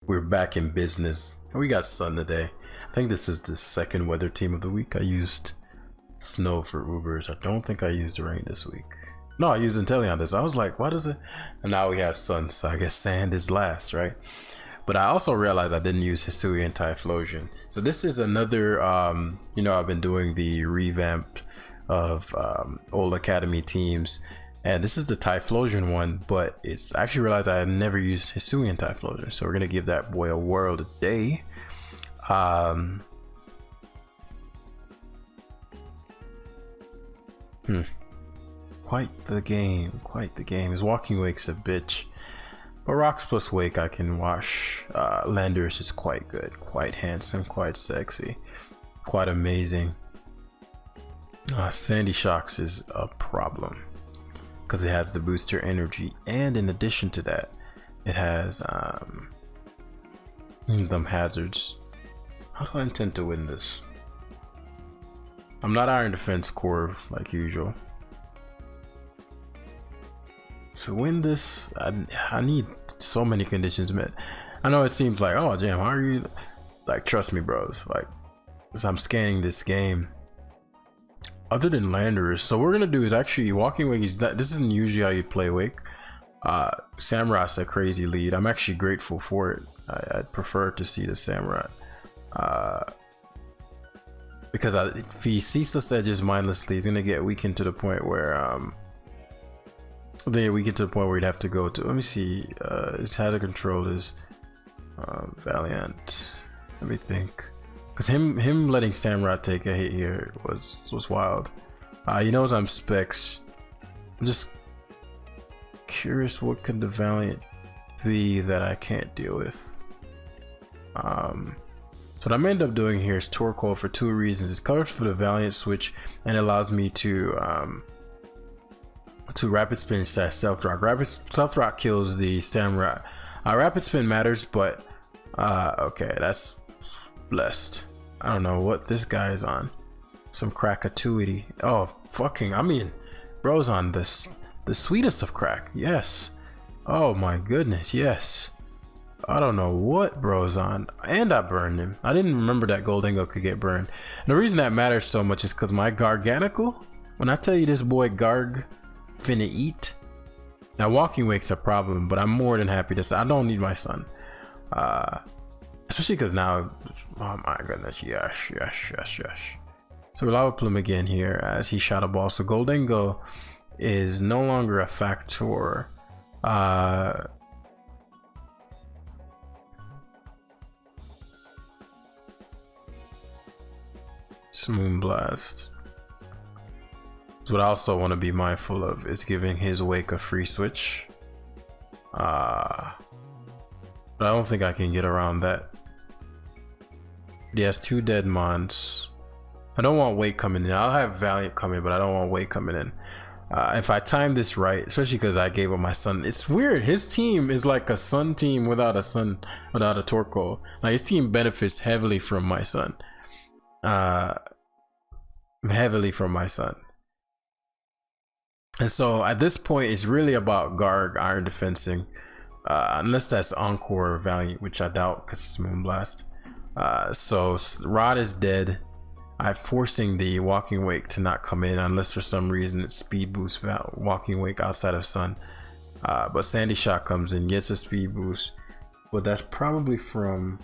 We're back in business. We got sun today. I think this is the second weather team of the week. I used snow for Ubers. I don't think I used rain this week. No, I used Intellion this. I was like, what is it? And now we have sun, so I guess sand is last, right? But I also realized I didn't use Hisui and Typhlosion. So this is another, I've been doing the revamp of old Academy teams. And this is the Typhlosion one, but it's I actually realized I had never used Hisuian Typhlosion, so we're gonna give that boy a whirl today. Quite the game, His Walking Wake's a bitch, but Rocks plus Wake I can wash. Landers is quite good, quite handsome, quite sexy, quite amazing. Sandy Shocks is a problem, because it has the booster energy, and in addition to that it has them hazards. How do I intend to win this? I'm not Iron Defense Core like usual. To win this, I need so many conditions met. I know it seems like, oh Jam, how are you? Like, trust me bros, like, as I'm scanning this game, other than Landers, so what we're gonna do is actually Walking Wake is this isn't usually how you play Wake. Samurai's a crazy lead. I'm actually grateful for it. I'd prefer to see the Samurai, because if he ceaseless edges mindlessly, he's gonna get weakened to the point where he'd have to go to, let me see, his hazard control is Valiant. Let me think. Because him letting Samurai take a hit here was wild. He knows I'm Specs. I'm just curious, what could the Valiant be that I can't deal with? So what I'm end up doing here is Torkoal for two reasons. It's covered for the Valiant switch and allows me to Rapid Spin / Stealth Rock. Stealth Rock kills the Samurai. Rapid Spin matters, but okay, that's blessed. I don't know what this guy is on. Some crackatuity. Oh fucking, I mean, bro's on this, the sweetest of crack. Yes. Oh my goodness, yes. I don't know what bro's on. And I burned him. I didn't remember that Goldingo could get burned. And the reason that matters so much is because my Garganical, when I tell you this boy Garg finna eat. Now Walking Wake's a problem, but I'm more than happy to say I don't need my son. Especially because now, oh my goodness, yes. So Lava Plume again here as he shot a ball. So Goldingo is no longer a factor. Moonblast. So what I also want to be mindful of is giving his Wake a free switch. But I don't think I can get around that. He has two dead mons. I don't want Wake coming in. I'll have Valiant coming, but I don't want Wake coming in. If I time this right, especially because I gave up my son. It's weird. His team is like a sun team without a Torkoal. Like, his team benefits heavily from my son. Heavily from my son. And so at this point, it's really about Garg Iron Defensing. Unless that's Encore or Valiant, which I doubt because it's Moonblast. So Rod is dead. I'm forcing the Walking Wake to not come in unless for some reason it speed boosts Walking Wake outside of Sun. But Sandy Shock comes in, gets a speed boost. But that's probably from...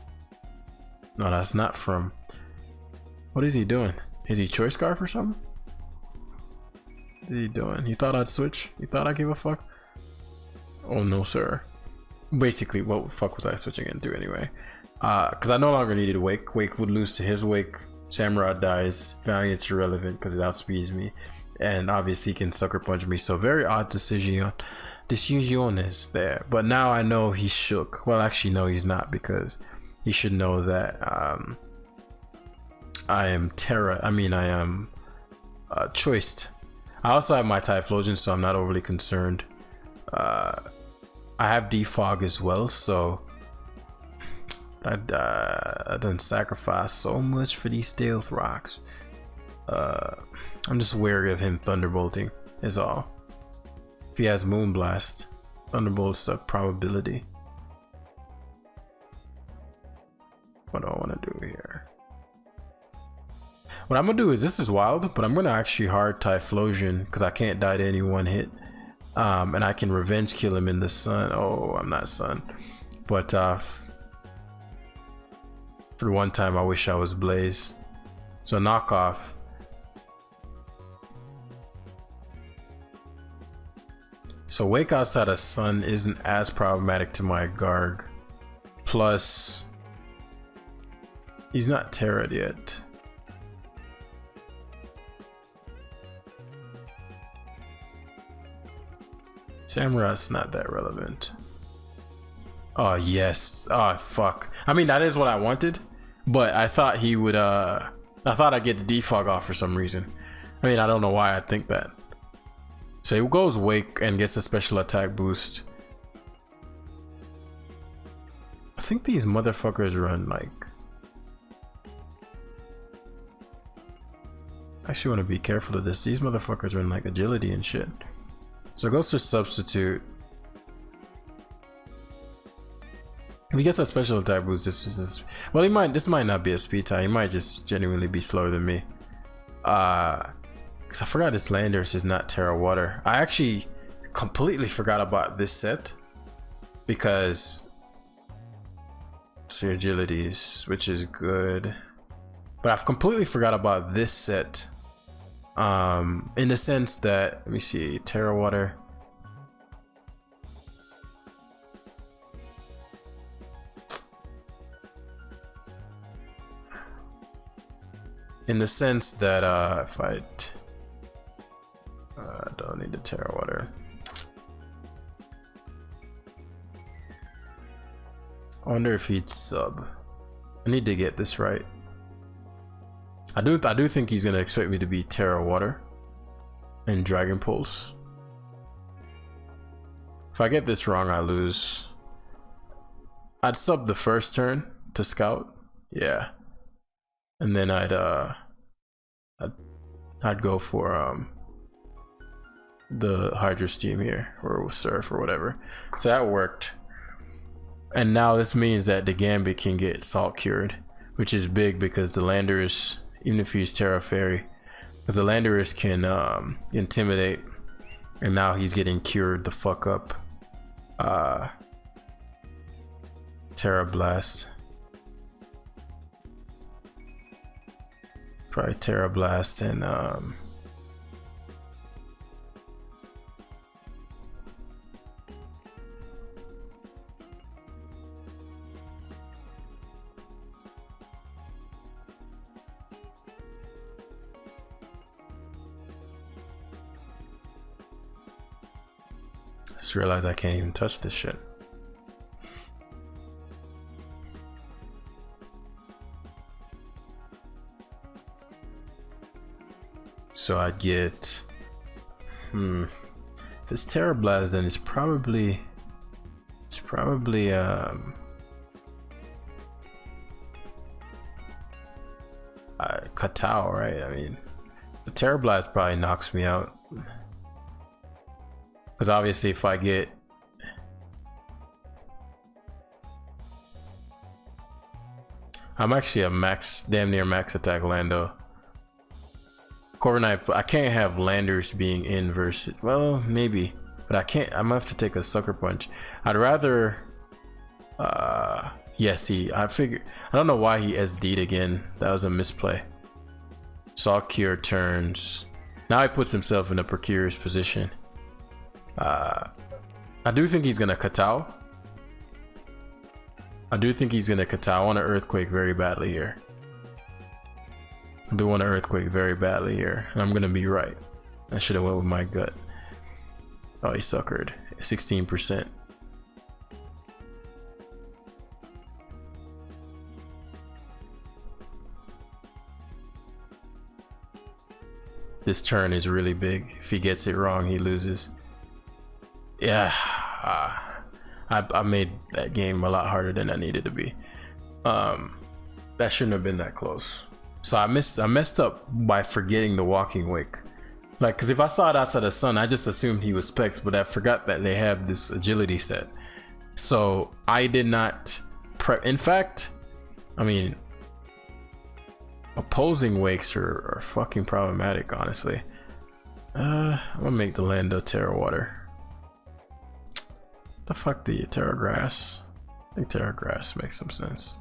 No, that's not from... What is he doing? Is he Choice Scarf or something? What is he doing? He thought I'd switch? He thought I'd give a fuck? Oh no, sir. Basically, what the fuck was I switching into anyway? Because I no longer needed Wake. Wake would lose to his Wake. Samurai dies. Valiant's irrelevant because it outspeeds me. And obviously he can Sucker Punch me. So very odd decision is there. But now I know he's shook. Well, actually no, he's not, because he should know that I am choiced. I also have my Typhlosion, so I'm not overly concerned. I have Defog as well, so I done sacrifice so much for these Stealth Rocks. I'm just wary of him Thunderbolting is all. If he has Moonblast, Thunderbolt's a probability. What do I want to do here? What I'm gonna do is, this is wild, but I'm gonna actually hard Typhlosion because I can't die to any one hit. And I can revenge kill him in the sun. Oh, I'm not sun. But for one time I wish I was Blaze. So knockoff. So Wake outside of Sun isn't as problematic to my Garg. Plus, he's not Terra'd yet. Samurai's not that relevant. Oh yes. Oh fuck. I mean, that is what I wanted, but I thought he would I thought I'd get the defog off for some reason. I mean, I don't know why I think that. So he goes Wake and gets a special attack boost. I think these motherfuckers run like... I actually want to be careful of this. These motherfuckers run like agility and shit. So it goes to substitute. If he gets a special attack boost, well, this might not be a speed tie. He might just genuinely be slower than me. Because I forgot this Landorus is not Terra Water. I actually completely forgot about this set because see agilities, which is good, but I've completely forgot about this set. In the sense that, let me see, Terra Water. In the sense that if I don't need the Terra Water. I wonder if he'd sub. I need to get this right. I do think he's gonna expect me to be Terra Water and Dragon Pulse. If I get this wrong, I lose. I'd sub the first turn to Scout, yeah, and then I'd go for the Hydro Steam here, or Surf or whatever. So that worked. And now this means that the Gambit can get Salt cured, which is big because the Landorus, even if he's Terra Fairy, because the Landorus can intimidate, and now he's getting cured the fuck up. Terra Blast. Probably Terra Blast and just realized I can't even touch this shit. So I'd get if it's Terra Blast, then it's probably Katao, right? I mean, the Terra Blast probably knocks me out. Because obviously if I get I'm actually a max, damn near max attack Lando. Corviknight, I can't have Landers being in versus, well, maybe, but I can't, I'm gonna have to take a Sucker Punch. I'd rather yes, I don't know why he SD'd again. That was a misplay. Saw Cure turns. Now he puts himself in a precarious position. I do think he's gonna Katao. I want to Earthquake very badly here. I do want to Earthquake very badly here, and I'm gonna be right. I should have went with my gut. Oh, he suckered. 16%. This turn is really big. If he gets it wrong, he loses. Yeah, I made that game a lot harder than I needed to be. That shouldn't have been that close. So I messed up by forgetting the Walking Wake. Like, cause if I saw it outside the sun, I just assumed he was Specs, but I forgot that they have this agility set. So I did not prep. In fact, I mean, opposing wakes are fucking problematic, honestly. I'm gonna make the Lando Terra Water. The fuck the Terra Grass? I think Terra Grass makes some sense.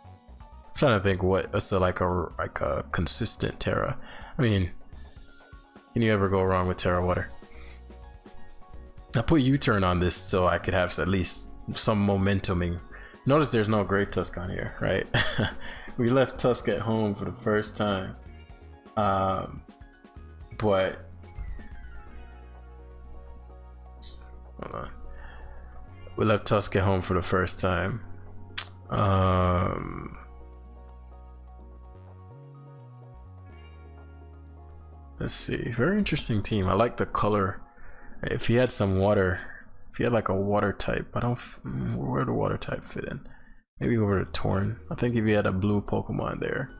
I'm trying to think what's like a consistent Terra. I mean, can you ever go wrong with Terra Water? I put U-turn on this so I could have at least some momentuming. Notice there's no Great Tusk on here, right? We left Tusk at home for the first time. But hold on. We left Tusk at home for the first time. Let's see. Very interesting team. I like the color. If he had some water, if he had like a water type, I don't. Where the water type fit in? Maybe over to Torn. I think if he had a blue Pokemon there,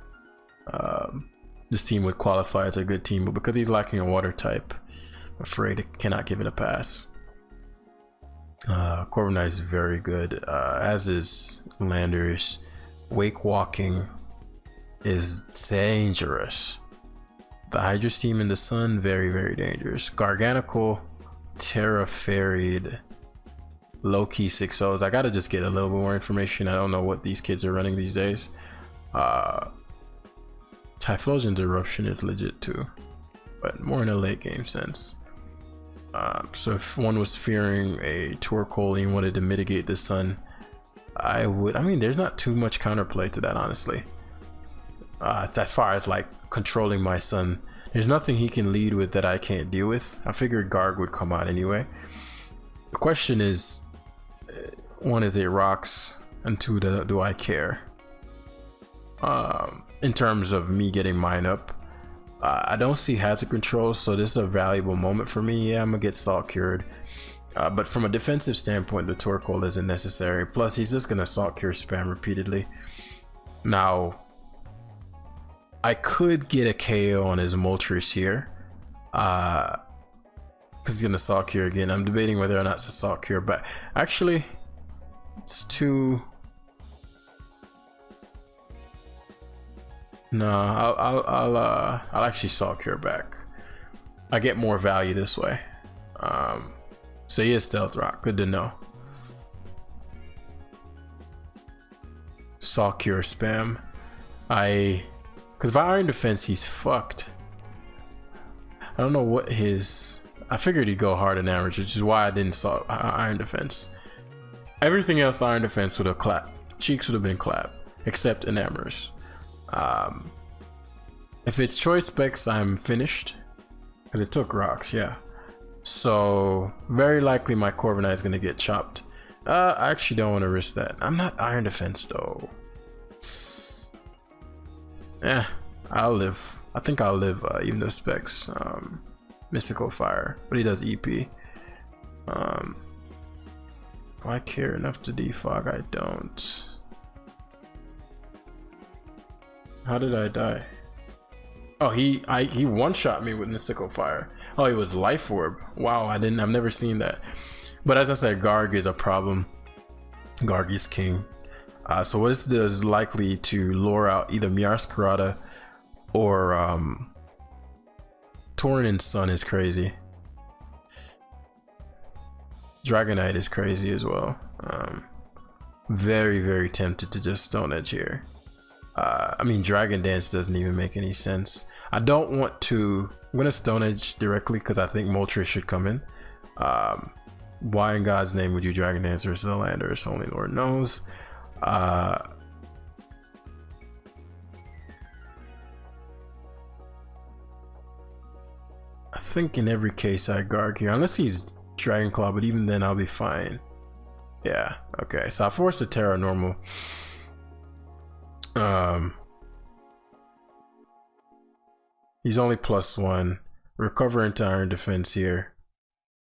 this team would qualify as a good team. But because he's lacking a water type, I'm afraid it cannot give it a pass. Corviknight is very good, as is Landers. Wake Walking is dangerous. The Hydra team in the sun, very, very dangerous. Garganical, Terra Fairied, low-key 6-0s. I gotta just get a little bit more information. I don't know what these kids are running these days. Typhlosion's Eruption is legit too, but more in a late game sense. So if one was fearing a Torkoal and wanted to mitigate the sun, I mean, there's not too much counterplay to that, honestly. As far as like controlling my son, there's nothing he can lead with that I can't deal with. I figured Garg would come out anyway. The question is, one, is it rocks, and two, do I care? In terms of me getting mine up, I don't see hazard control, so this is a valuable moment for me. Yeah, I'm gonna get Salt Cured, but from a defensive standpoint, the Torkoal isn't necessary. Plus, he's just gonna Salt Cure spam repeatedly. Now, I could get a KO on his Moltres here, because he's gonna Salt Cure again. I'm debating whether or not to Salt Cure, but actually, it's too. No, I'll actually Salt Cure back. I get more value this way. So he is Stealth Rock. Good to know. Salt Cure spam. Because if I Iron Defense, he's fucked. I don't know what his. I figured he'd go hard in average, which is why I didn't Iron Defense. Everything else Iron Defense would have clapped. Cheeks would have been clapped, except Enamorous. If it's Choice Specs, I'm finished because it took rocks. Yeah, so very likely my Corviknight is gonna get chopped. I actually don't want to risk that. I'm not Iron Defense though. I'll live. I think I'll live even the specs. Mystical Fire, but he does EP. Do I care enough to defog? I don't. How did I die? Oh, he one-shot me with Mystical Fire. Oh, he was Life Orb. Wow, I've never seen that. But as I said, Garg is a problem. Garg is king. So what this does is likely to lure out either Meowscarada or Torn and Sun is crazy. Dragonite is crazy as well. Very, very tempted to just Stone Edge here. I mean, Dragon Dance doesn't even make any sense. I don't want to. I'm gonna Stone Edge directly because I think Moltres should come in. Why in God's name would you Dragon Dance versus a Landers? Only Lord knows. I think in every case I Garg here, unless he's Dragon Claw, but even then I'll be fine. Yeah, okay, so I force a Terra normal. He's only +1. Recover into Iron Defense here.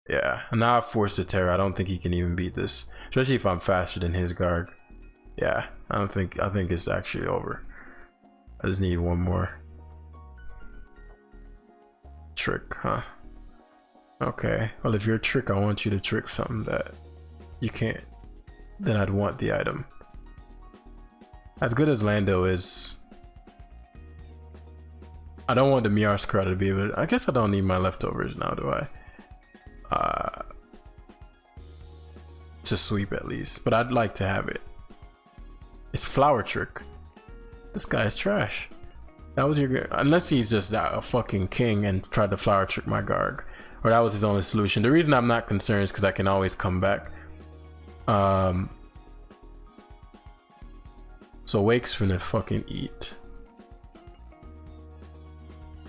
Yeah, and now I forced a Terra. I don't think he can even beat this, especially if I'm faster than his Garg. Yeah, I think it's actually over. I just need one more. Trick, huh? Okay, well, if you're a Trick, I want you to trick something that you can't. Then I'd want the item. As good as Lando is, I don't want the Miar Scarlet to be able to, I guess I don't need my leftovers now, do I? To sweep at least, but I'd like to have it. It's Flower Trick. This guy is trash. That was your, unless he's just a fucking king and tried to Flower Trick my Garg, or that was his only solution. The reason I'm not concerned is because I can always come back. So Wake's finna fucking eat.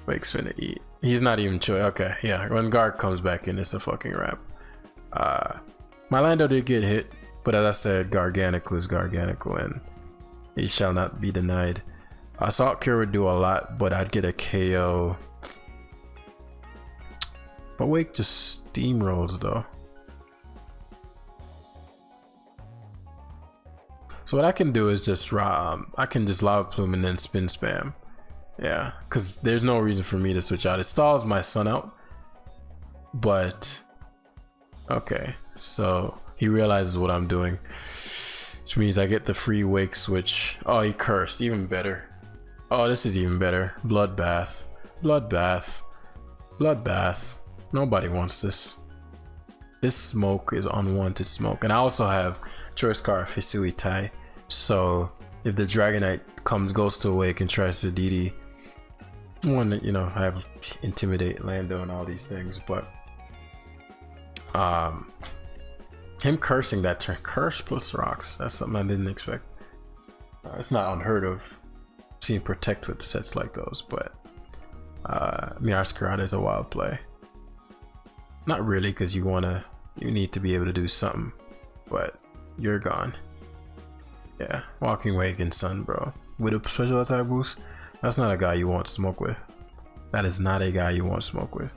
Wake's finna eat. He's not even chill. Okay, yeah. When Garg comes back in, it's a fucking wrap. My Lando did get hit, but as I said, Garganical is Garganical, and he shall not be denied. Assault Cure would do a lot, but I'd get a KO. But Wake just steamrolls though. So what I can do is just I can just Lava Plume and then spin spam. Yeah, because there's no reason for me to switch out. It stalls my Sun out, but okay, so he realizes what I'm doing, which means I get the free Wake switch. Oh, he cursed, even better. Oh, this is even better. Bloodbath, Bloodbath, Bloodbath. Nobody wants this. This smoke is unwanted smoke, and I also have choice card Hisui Tai. So if the Dragonite goes to Wake and tries to DD, one that, you know, I have Intimidate, Lando, and all these things, but him cursing that turn, curse plus rocks, that's something I didn't expect. It's not unheard of seeing Protect with sets like those, but Miar is a wild play. Not really, because you need to be able to do something, but you're gone. Yeah, Walking Wake and Sun, bro, with a special attack boost, that's not a guy you want smoke with. That is not a guy you want smoke with.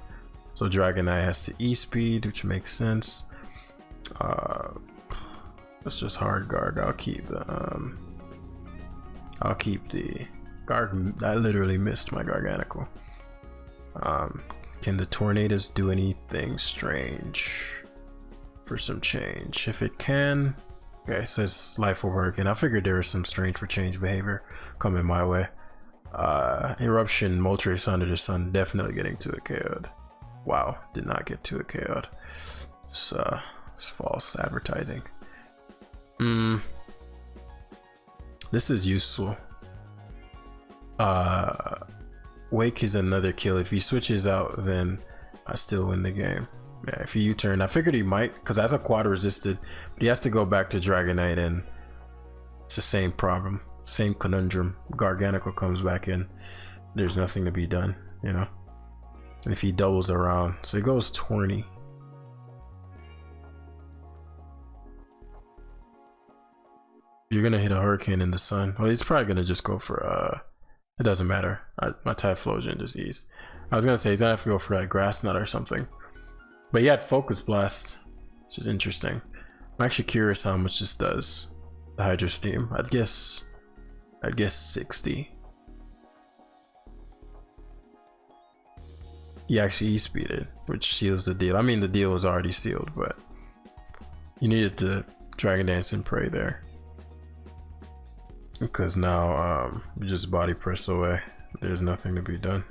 So Dragonite has to E-speed, which makes sense. That's just hard guard. I'll keep the Garg. I literally missed my Garganical. Can the Tornadoes do anything strange for some change? If it can, okay, so it's life will work, and I figured there was some strange for change behavior coming my way. Eruption, Moltres under the Sun, definitely getting to it KO'd. Wow, did not get to it KO'd. So it's false advertising. This is useful. Wake is another kill. If he switches out, then I still win the game. Yeah, if he U-turn, I figured he might, because that's a quad resisted, but he has to go back to Dragonite, and it's the same problem, same conundrum. Garganical comes back in, there's nothing to be done, you know. And if he doubles around, so he goes 20. You're gonna hit a Hurricane in the Sun. Well, he's probably gonna just go for it doesn't matter. My Typhlosion just eased. I was gonna say he's gonna have to go for like Grass Knot or something, but he had Focus Blast, which is interesting. I'm actually curious how much this does. The Hydro Steam. I'd guess 60. He actually E-speeded, which seals the deal. I mean, the deal was already sealed, but you needed to Dragon Dance and Pray there, because now you just body press away. There's nothing to be done.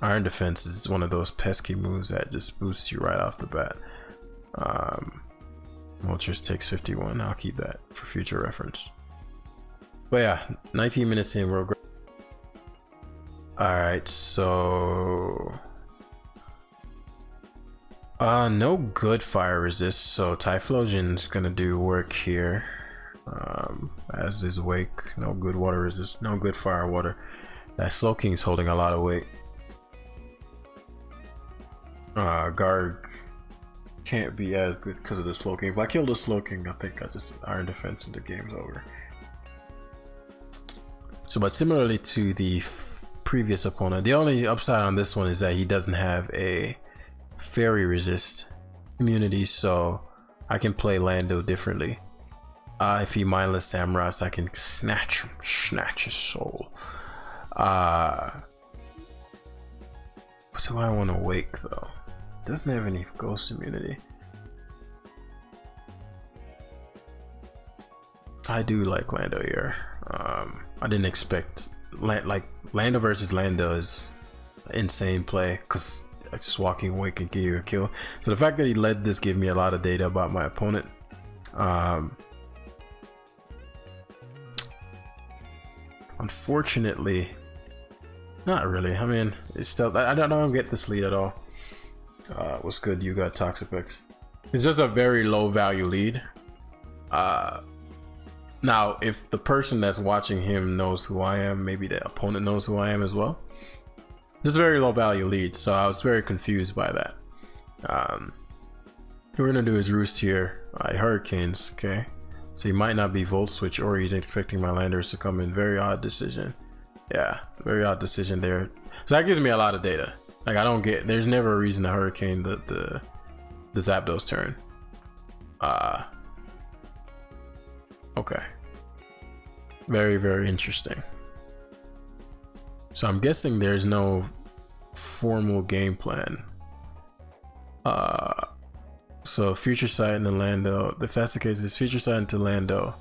Iron Defense is one of those pesky moves that just boosts you right off the bat. Moltres takes 51. I'll keep that for future reference. But yeah, 19 minutes in, we're alright, so no good fire resist, so Typhlosion's gonna do work here, as is Wake. No good water resist, no good fire water. That Slowking's holding a lot of weight. Garg can't be as good because of the Slowking. If I kill the Slowking, I think I just Iron Defense and the game's over. So, but similarly to the previous opponent, the only upside on this one is that he doesn't have a Fairy resist immunity, so I can play Lando differently. If he mindless Samurats, I can snatch his soul. But do I want to Wake though? Doesn't have any ghost immunity. I do like Lando here. I didn't expect Lando versus Lando is insane play because just walking away can give you a kill. So the fact that he led this gave me a lot of data about my opponent. Unfortunately, not really. I mean, it's still I don't get this lead at all. What's good? You got Toxapex. It's just a very low value lead. Now, if the person that's watching him knows who I am, maybe the opponent knows who I am as well. Just very low value lead, so I was very confused by that. What we're gonna do is roost here. Hurricanes, okay? So he might not be volt switch, or he's expecting my landers to come in. Very odd decision. Yeah, very odd decision there. So that gives me a lot of data. Like I don't get. There's never a reason to hurricane the Zapdos turn. Okay. Very, very interesting. So I'm guessing there's no formal game plan. So future sight into Lando. If that's the case, it's future sight into Lando.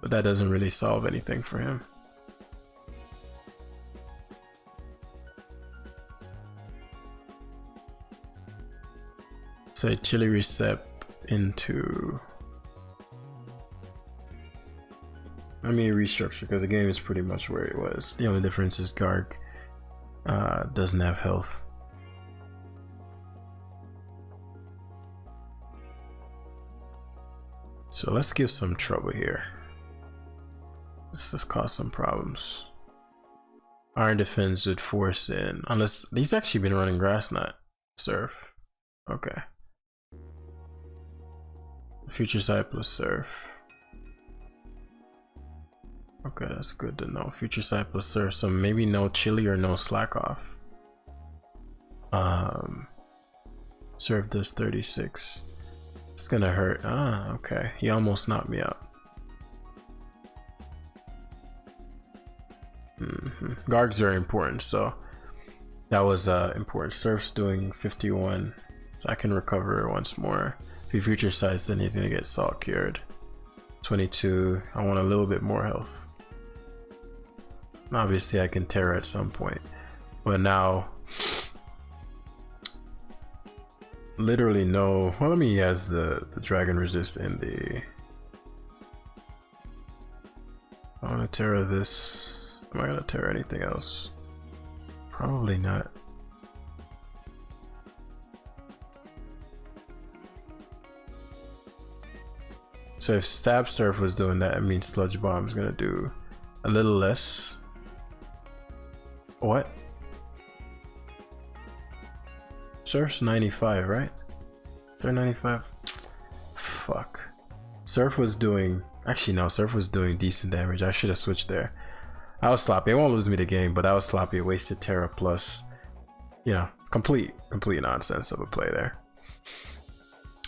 But that doesn't really solve anything for him. So Chili Recep into. Let me restructure because the game is pretty much where it was. The only difference is Garg doesn't have health. So let's give some trouble here. Let's cause some problems. Iron Defense would force in, unless he's actually been running Grass Knot Surf. Okay. Future Sight plus Surf. Okay, that's good to know. Future Sight plus Surf, so maybe no Chili or no Slack Off. Surf does 36. It's gonna hurt. Ah, okay. He almost knocked me out. Garg's very important, so that was important. Surf's doing 51, so I can recover once more. If he future sights, then he's gonna get salt cured. 22. I want a little bit more health. Obviously, I can Terra at some point, but now. Literally no. Well, let me has the dragon resist in the. I want to Terra this. Am I gonna Terra anything else? Probably not. So if Stab Surf was doing that, it means Sludge Bomb is gonna do a little less. What? Surf's 95, right? They're 95. Fuck. Surf was doing. Actually, no. Surf was doing decent damage. I should have switched there. I was sloppy. It won't lose me the game, but I was sloppy. It wasted Terra plus. You know, complete nonsense of a play there.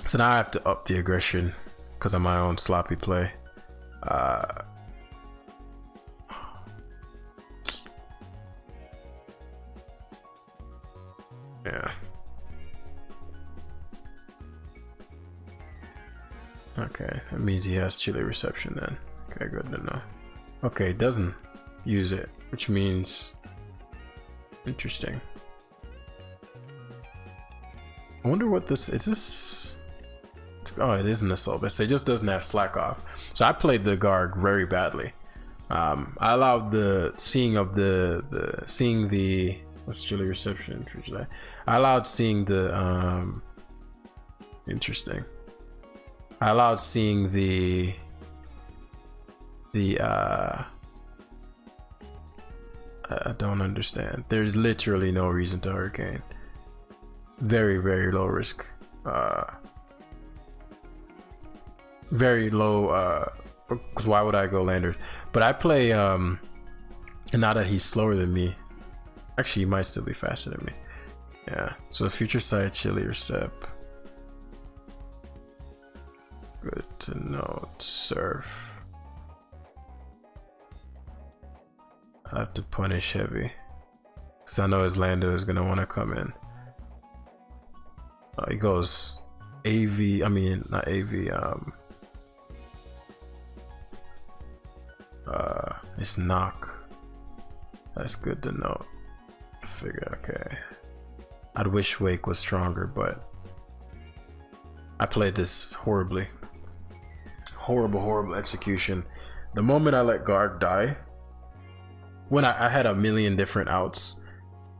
So now I have to up the aggression because of my own sloppy play. Yeah. Okay, that means he has Chili Reception then. Okay, good to know. Okay, doesn't use it, which means interesting. I wonder what this is. This oh, it isn't assault, but it just doesn't have Slack Off. So I played the Garg very badly. I allowed the seeing of the seeing the what's Chili Reception. I allowed seeing the interesting. I allowed seeing the I don't understand. There's literally no reason to hurricane. Very, very low risk. Very low, because why would I go landers? But I play and now that he's slower than me, actually he might still be faster than me. Yeah, so future side Chili or Sep. Good to know. Surf. I have to punish heavy because I know his Lando is gonna want to come in. He goes AV, I mean not AV, it's knock. That's good to know. I figure, okay. I'd wish Wake was stronger, but I played this horribly. Horrible execution. The moment I let Garg die, when I had a million different outs,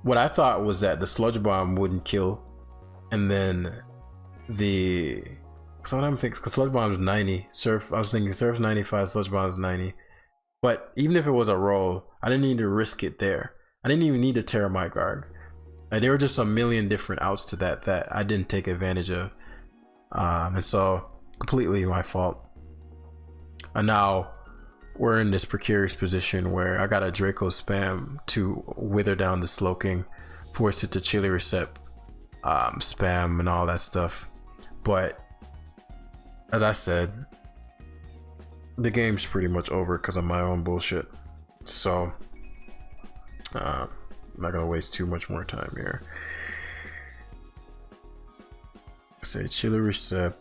what I thought was that the sludge bomb wouldn't kill, and then the sometimes thinks because sludge bomb's 90, surf. I was thinking surf's 95, sludge bomb's 90. But even if it was a roll, I didn't need to risk it there. I didn't even need to tear my Garg. Like, there were just a million different outs to that I didn't take advantage of, and so completely my fault. And now we're in this precarious position where I got a Draco spam to wither down the Slowking, force it to chili recep, spam and all that stuff. But as I said, the game's pretty much over because of my own bullshit. So I'm not gonna waste too much more time here. Say chili recep.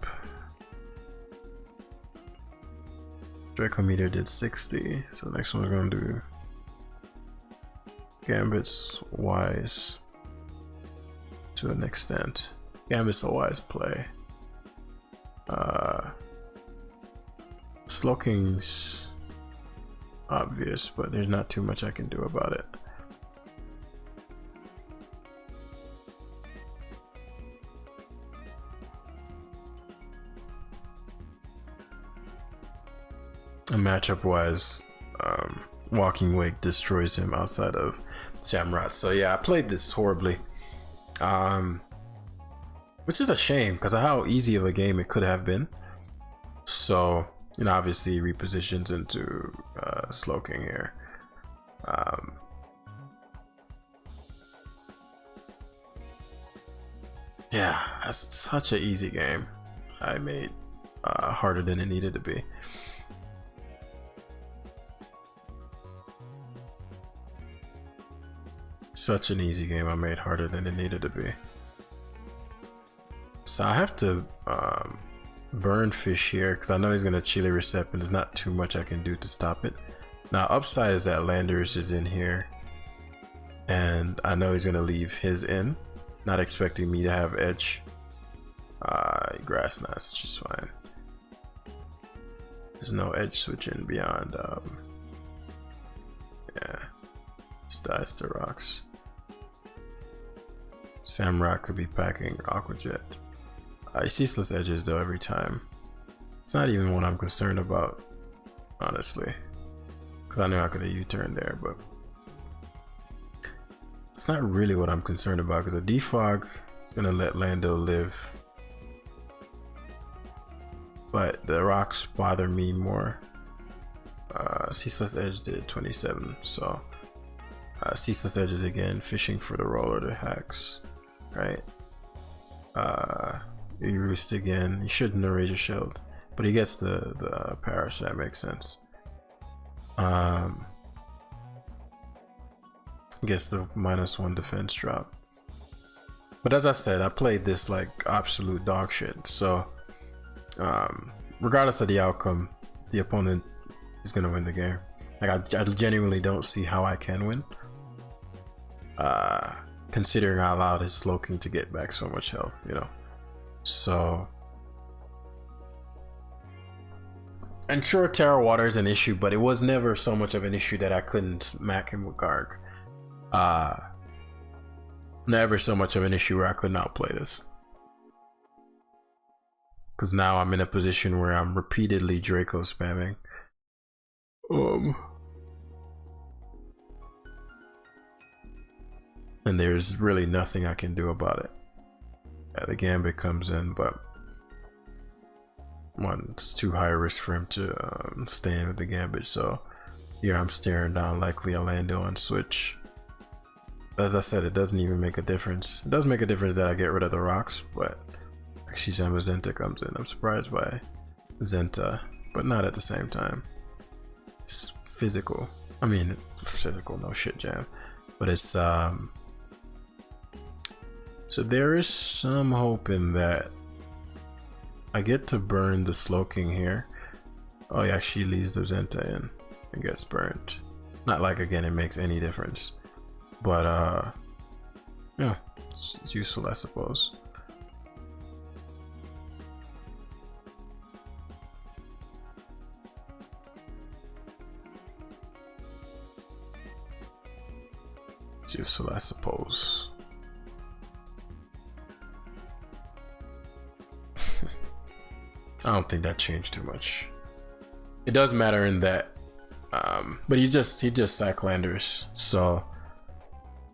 Draco meter did 60, so next one we're gonna do Gambit's wise to an extent. Gambit's a wise play. Slowking's obvious, but there's not too much I can do about it. And matchup wise, Walking Wake destroys him outside of Samrat. So yeah, I played this horribly, which is a shame because of how easy of a game it could have been. So, you know, obviously repositions into Slowking here. Yeah, that's such an easy game I made harder than it needed to be. Such an easy game I made harder than it needed to be. So I have to burn fish here because I know he's gonna chili recep and there's not too much I can do to stop it. Now upside is that Landers is in here and I know he's gonna leave his in, not expecting me to have edge. Grass Knot's just fine. There's no edge switching beyond yeah, just dies to rocks. Samrock could be packing Aquajet. Ceaseless edges though every time. It's not even what I'm concerned about, honestly, because I knew I could have U-turned there, but it's not really what I'm concerned about because a defog is gonna let Lando live, but the rocks bother me more. Ceaseless edge did 27, so Ceaseless edges again, fishing for the roller to hacks, right? He roost again. He shouldn't have Razor Shield, but he gets the power, so that makes sense. Gets the -1 defense drop. But as I said, I played this like absolute dog shit. So regardless of the outcome, the opponent is gonna win the game. Like I genuinely don't see how I can win. Considering I allowed his Slowking to get back so much health, you know. So, and sure, Terra Water is an issue, but it was never so much of an issue that I couldn't smack him with Garg. Never so much of an issue where I could not play this. Because now I'm in a position where I'm repeatedly Draco spamming. And there's really nothing I can do about it. Yeah, the Gambit comes in, but one, it's too high risk for him to stay in with the Gambit, so here I'm staring down likely a Lando on switch. As I said, it doesn't even make a difference. It does make a difference that I get rid of the rocks, but actually Zenta comes in. I'm surprised by Zenta, but not at the same time. It's physical. I mean, physical, no shit jam, but it's so there is some hope in that I get to burn the Slow King here. Oh yeah, she leaves the Zenta in and gets burned. Not like, again, it makes any difference, but yeah, it's useful, I suppose. It's useful, I suppose. I don't think that changed too much. It does matter in that, but he just sack landers, so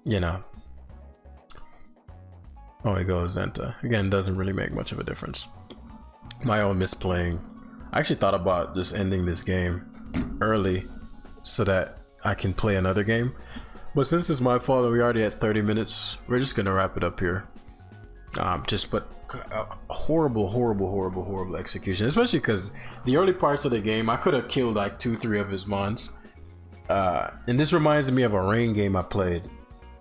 you know. Oh, he goes Zenta again. Doesn't really make much of a difference. My own misplaying. I actually thought about just ending this game early so that I can play another game, but since it's my fault and we already at 30 minutes, we're just gonna wrap it up here. But horrible execution, especially because the early parts of the game I could have killed like 2-3 of his mons, and this reminds me of a rain game I played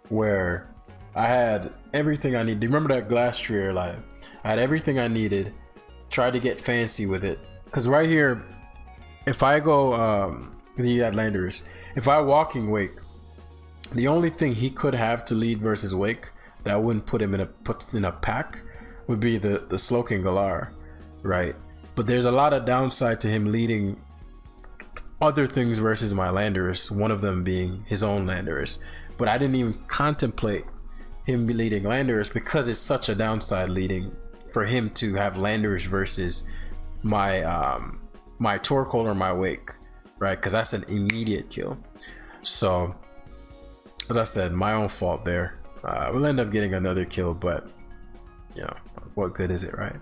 where I had everything I need. Do you remember that glass tree live? I had everything I needed, tried to get fancy with it, because right here if I go because he had landers, if I walking wake, the only thing he could have to lead versus wake that wouldn't put him in a pack would be the Slow King Galar, right? But there's a lot of downside to him leading other things versus my Landorus, one of them being his own Landorus. But I didn't even contemplate him leading Landorus because it's such a downside leading for him to have Landorus versus my my Torkoal or my Wake, right? Because that's an immediate kill. So as I said, my own fault there. We'll end up getting another kill, but you know, what good is it, right?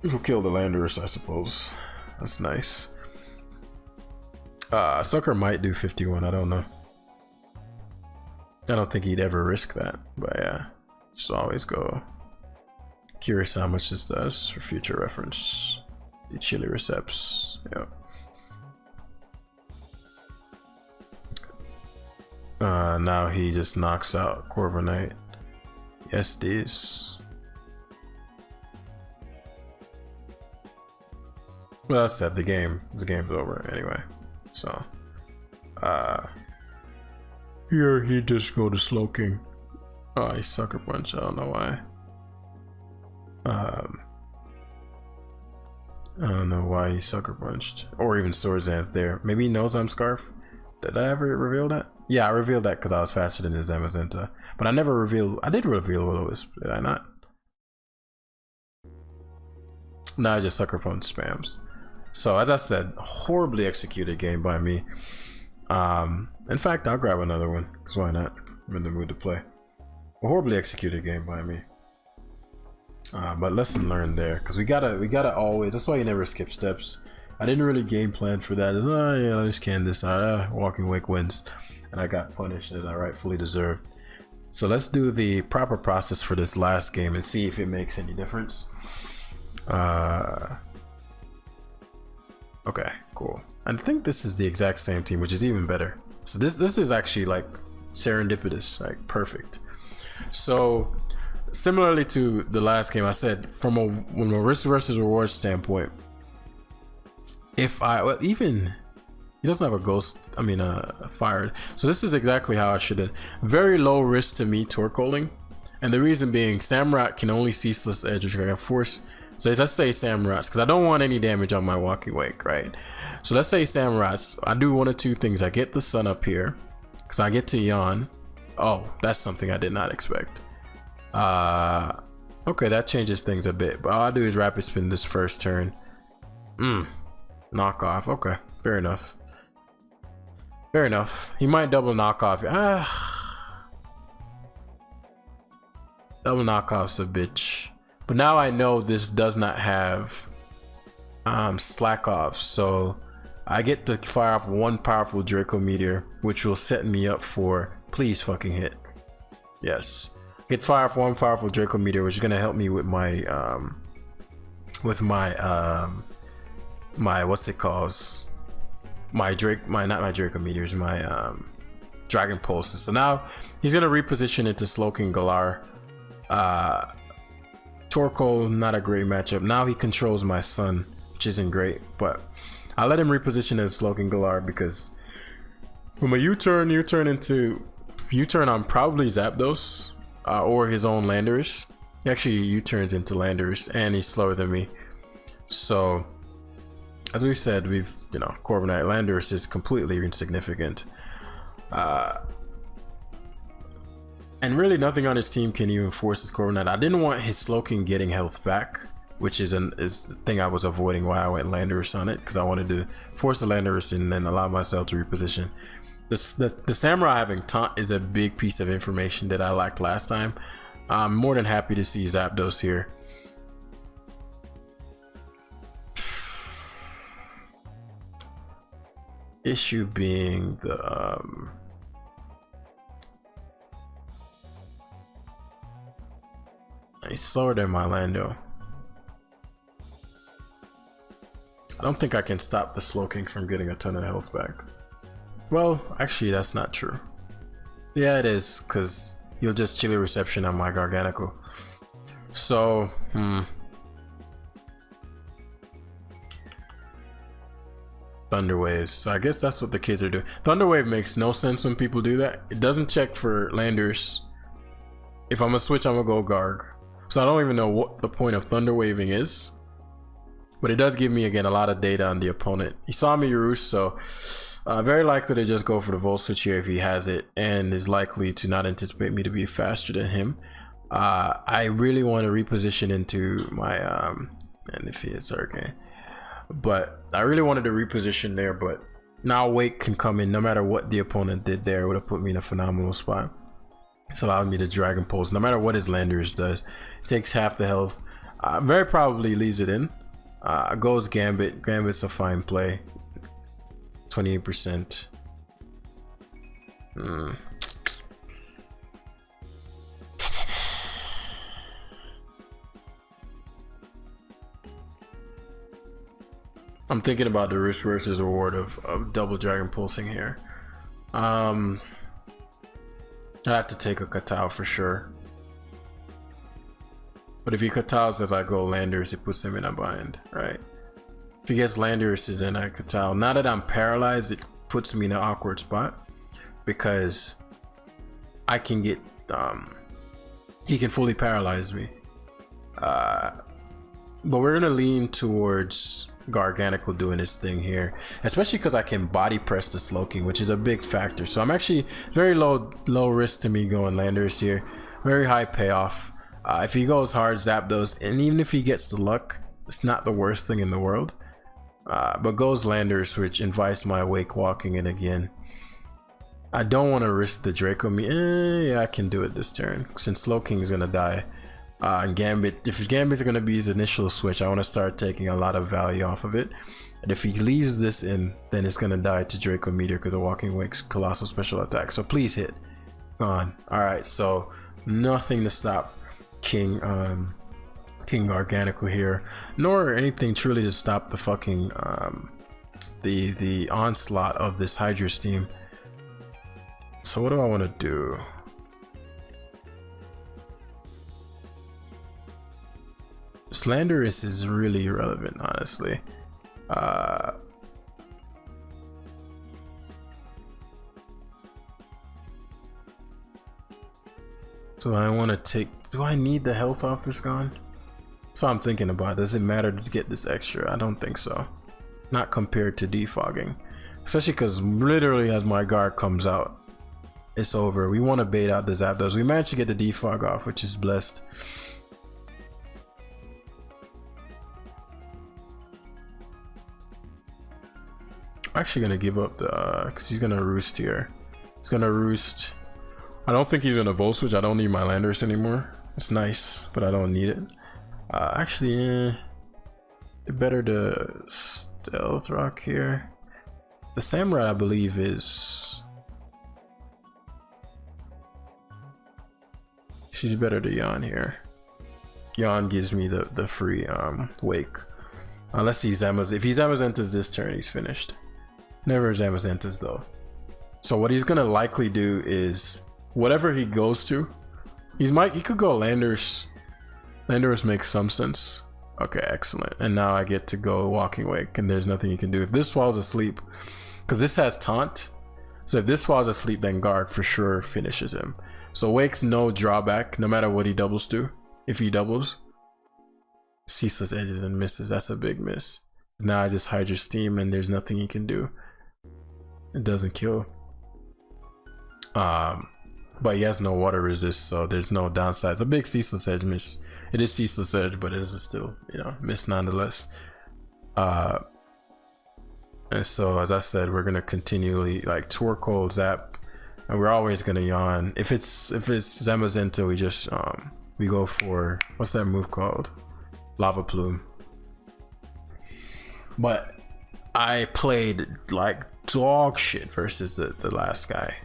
We'll kill the Landorus, I suppose. That's nice. Sucker might do 51, I don't know. I don't think he'd ever risk that, but yeah, just always go. Curious how much this does for future reference. The Chili Receps, yep. Now he just knocks out Corviknight. Yes, this. Well, I said the game's over anyway. So, here he just go to Slow King. Oh, he Sucker Punch. I don't know why. I don't know why he Sucker Punched, or even Swords Dance there. Maybe he knows I'm Scarf. Did I ever reveal that? Yeah, I revealed that because I was faster than his Zamazenta. But I never revealed. I did reveal Will-O-Wisp, did I not? No, I just Sucker Punch spams. So as I said, horribly executed game by me. In fact, I'll grab another one because why not? I'm in the mood to play. A horribly executed game by me. But lesson learned there, because we gotta always. That's why you never skip steps. I didn't really game plan for that. Oh yeah, I just can this out. Walking Wake wins, and I got punished as I rightfully deserved. So let's do the proper process for this last game and see if it makes any difference. Okay, cool. I think this is the exact same team, which is even better. So this is actually like serendipitous, like perfect. So similarly to the last game, I said from a risk versus reward standpoint, if even he doesn't have a ghost, I mean fired. So this is exactly how I should have. Very low risk to me Torkoaling, and the reason being Samurott can only ceaseless edge, which I can force. So let's say Samurotts, because I don't want any damage on my Walking Wake, right? So let's say Samurotts, I do one of two things. I get the sun up here, because I get to yawn. Oh, that's something I did not expect. Okay, that changes things a bit, but all I do is rapid spin this first turn. Knock off. Okay, fair enough. Fair enough. He might double knock off. Double knock off's a bitch. But now I know this does not have slack off, so I get to fire off one powerful Draco Meteor, which will set me up for please fucking hit. Yes, get fire off one powerful Draco Meteor, which is gonna help me with my my what's it calls, my not my Draco Meteors, my Dragon Pulses. So now he's gonna reposition it to Slow King Galar. Torkoal, not a great matchup. Now he controls my son, which isn't great, but I let him reposition as Slowking Galar because from a U-turn on probably Zapdos or his own Landorus. He actually U-turns into Landorus and he's slower than me. So as we've said, Corviknight Landorus is completely insignificant. And really nothing on his team can even force his Corviknight. I didn't want his Slowking getting health back, which is the thing I was avoiding why I went Landorus on it, because I wanted to force the Landorus and then allow myself to reposition. The Samurai having Taunt is a big piece of information that I lacked last time. I'm more than happy to see Zapdos here. Issue being the he's slower than my Lando. I don't think I can stop the Slowking from getting a ton of health back. Well, actually that's not true. Yeah, it is, because he'll just chilly reception on my Garganacl. So, Thunder Waves. So I guess that's what the kids are doing. Thunder Wave makes no sense when people do that. It doesn't check for Landers. If I'm gonna switch, I'm gonna go Garg. So I don't even know what the point of Thunder Waving is. But it does give me, again, a lot of data on the opponent. He saw me Roost, so very likely to just go for the Volt Switch here if he has it, and is likely to not anticipate me to be faster than him. I really want to reposition into my, and if he is okay. But I really wanted to reposition there, but now Wake can come in no matter what the opponent did there. It would have put me in a phenomenal spot. It's allowed me to Dragon Pulse no matter what his Landorus does. It takes half the health. Very probably leaves it in. Goes Gambit. Gambit's a fine play. 28%. I'm thinking about the risk versus reward of double Dragon Pulsing here. I'd have to take a Katao for sure. But if he Kataos as I go Landorus, it puts him in a bind, right? If he gets Landorus is in a Katao. Now that I'm paralyzed, it puts me in an awkward spot because I can get he can fully paralyze me. But we're gonna lean towards Garganacl doing his thing here, especially because I can body press the Slowking, which is a big factor. So I'm actually very low risk to me going Landorus here, very high payoff. If he goes hard Zapdos, and even if he gets the luck, it's not the worst thing in the world. But goes Landorus, which invites my Wake Walking in again. I don't want to risk the Draco me. Yeah, I can do it this turn since Slowking is gonna die. And Gambit, if Gambit's gonna be his initial switch, I want to start taking a lot of value off of it. And if he leaves this in, then it's gonna die to Draco Meteor because of Walking Wake's colossal special attack. So please hit. Gone. Alright, so nothing to stop King Garganacl here, nor anything truly to stop the fucking the onslaught of this Hydra Steam. So what do I want to do? Landorus is really irrelevant, honestly. So I want to take. Do I need the health off this gun? So I'm thinking about. Does it matter to get this extra? I don't think so. Not compared to defogging, especially because literally as my guard comes out, it's over. We want to bait out the Zapdos. We managed to get the defog off, which is blessed. I'm actually gonna give up the because he's gonna roost here. He's gonna roost. I don't think he's gonna Volt Switch. I don't need my Landorus anymore. It's nice, but I don't need it. Actually, better to Stealth Rock here. The Samurai, I believe, is. She's better to Yawn here. Yawn gives me the free Wake. Unless he Zamaz. If he Zamazenta's this turn, he's finished. Never Zamazenta's though. So what he's gonna likely do is whatever he goes to, he could go Landorus Landorus makes some sense. Okay, excellent. And now I get to go Walking Wake, and there's nothing you can do. If this falls asleep, because this has taunt, so if this falls asleep, then Garg for sure finishes him. So Wake's no drawback, no matter what he doubles to. If he doubles, Ceaseless Edges and misses. That's a big miss. Now I just Hydra Steam, and there's nothing he can do. It doesn't kill. But he has no water resist, so there's no downside. It's a big Ceaseless Edge miss. It is Ceaseless Edge, but it is still, you know, miss nonetheless. And so, as I said, we're gonna continually like Torkoal, Zap, and we're always gonna yawn. If it's Zamazenta, we just we go for, what's that move called? Lava Plume. But I played like dog shit versus the last guy.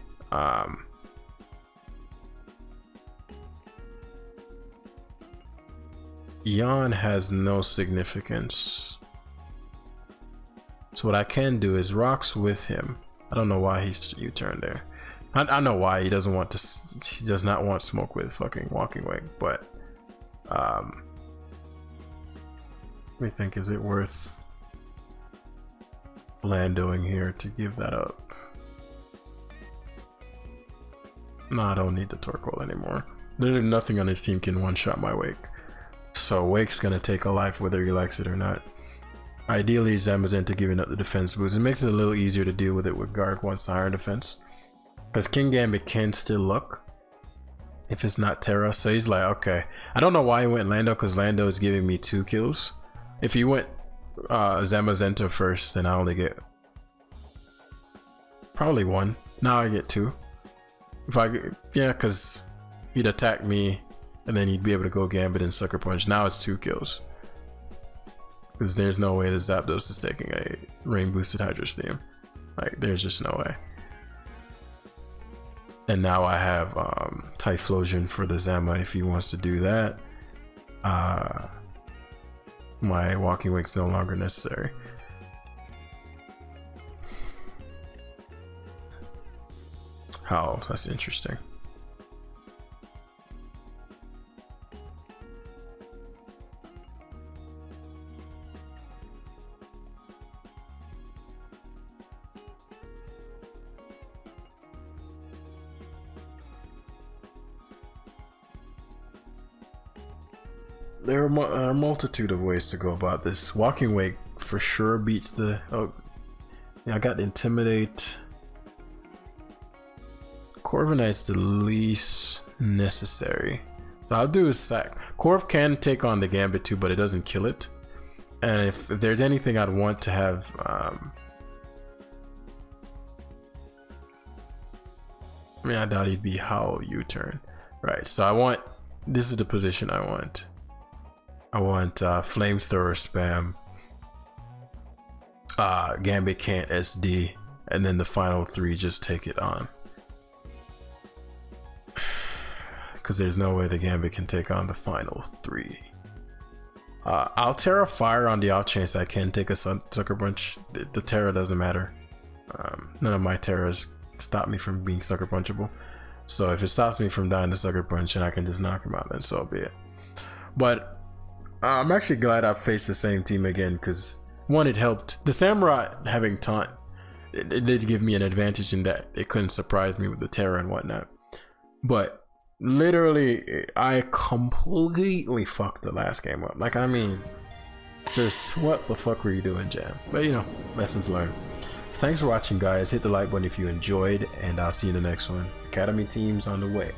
Yawn has no significance. So what I can do is rocks with him. I don't know why he's U-turned there. I know why he doesn't want to. He does not want smoke with fucking Walking Wake. But let me think. Is it worth Landoing here to give that up? No, I don't need the Torkoal anymore. Literally nothing on his team can one-shot my Wake. So Wake's gonna take a life whether he likes it or not. Ideally, Zamazenta giving up the defense boost. It makes it a little easier to deal with it with Garg wants the higher defense. Because King Gambit can still look if it's not Terra. So he's like, okay. I don't know why he went Lando, because Lando is giving me 2 kills. If he went Zamazenta first, then I only get probably 1. Now I get 2. If I get, yeah, because he'd attack me and then he'd be able to go Gambit and Sucker Punch. Now it's 2 kills. Because there's no way that Zapdos is taking a rain boosted Hydro Steam. Like, there's just no way. And now I have Typhlosion for the Zama if he wants to do that. My Walking Wake's no longer necessary. How? That's interesting. There are a multitude of ways to go about this. Walking Wake for sure beats the... Oh, yeah, I got Intimidate. Corviknight's the least necessary. So I'll do is sack. Corv can take on the Gambit too, but it doesn't kill it. And if there's anything I'd want to have... I mean, I doubt he'd be Howl U-turn. Right, so I want... This is the position I want. I want Flamethrower spam, Gambit can't SD, and then the final 3 just take it on. Because there's no way the Gambit can take on the final 3. I'll Terra Fire on the off chance I can take a Sucker Punch. The Terra doesn't matter. None of my Terras stop me from being Sucker Punchable. So if it stops me from dying to Sucker Punch and I can just knock him out, then so be it. But I'm actually glad I faced the same team again, because one, it helped. The Samurai having taunt, it did give me an advantage in that it couldn't surprise me with the Terra and whatnot. But literally, I completely fucked the last game up. Like, I mean, just what the fuck were you doing, Jam? But you know, lessons learned. So thanks for watching, guys. Hit the like button if you enjoyed, and I'll see you in the next one. Academy teams on the way.